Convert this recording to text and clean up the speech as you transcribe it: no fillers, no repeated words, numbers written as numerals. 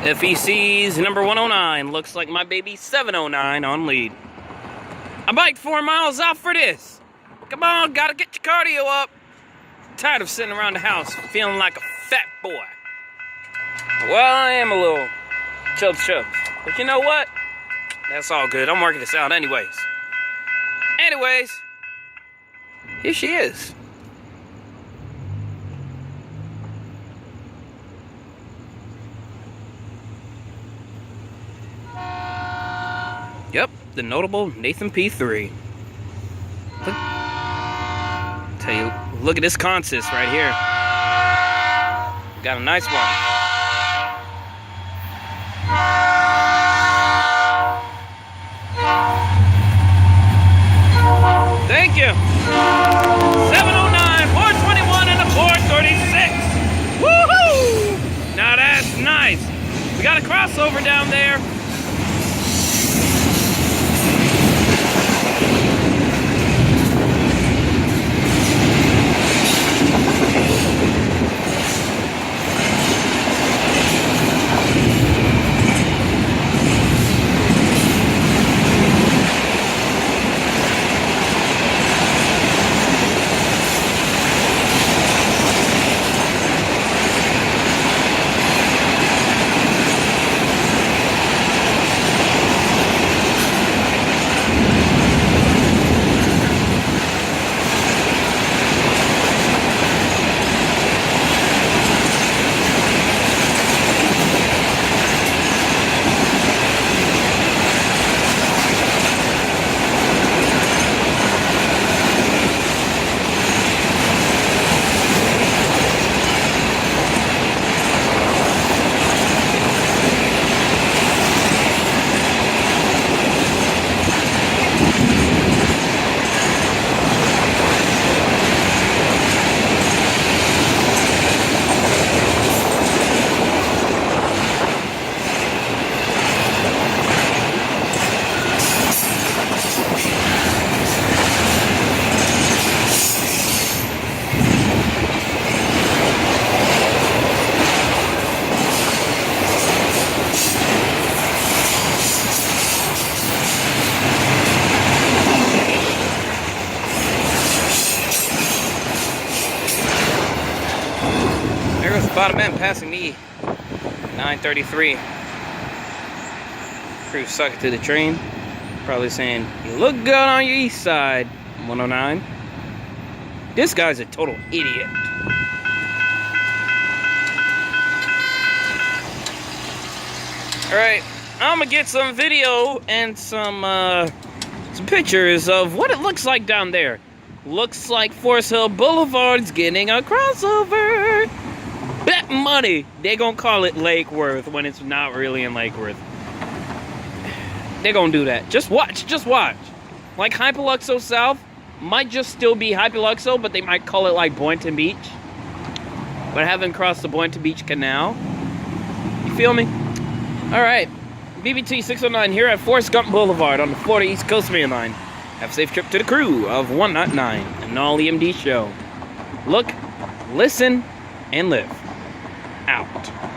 FEC's number 109. Looks like my baby 709 on lead. I biked 4 miles out for this. Come on, gotta get your cardio up. Tired of sitting around the house feeling like a fat boy. Well, I am a little chubs. But you know what? That's all good. I'm working this out anyways. Here she is. Yep, the notable Nathan P3. Tell you, look at this consist right here. Got a nice one. Thank you. 709, 421, and a 436. Woohoo! Now that's nice. We got a crossover down there. There goes the bottom end passing me. 933. Crew suck it to the train. Probably saying, you look good on your east side, 109. This guy's a total idiot. Alright, I'm gonna get some video and some pictures of what it looks like down there. Looks like Forest Hill Boulevard's getting a crossover. Bet money they gonna call it Lake Worth when it's not really in Lake Worth. They're gonna do that. Just watch. Like Hyperluxo South might just still be Hyperluxo, but they might call it like Boynton Beach. But I haven't crossed the Boynton Beach Canal. You feel me? Alright. BBT 609 here at Forest Gump Boulevard on the Florida East Coast Main Line. Have a safe trip to the crew of 109, an all EMD show. Look, listen, and live. Out.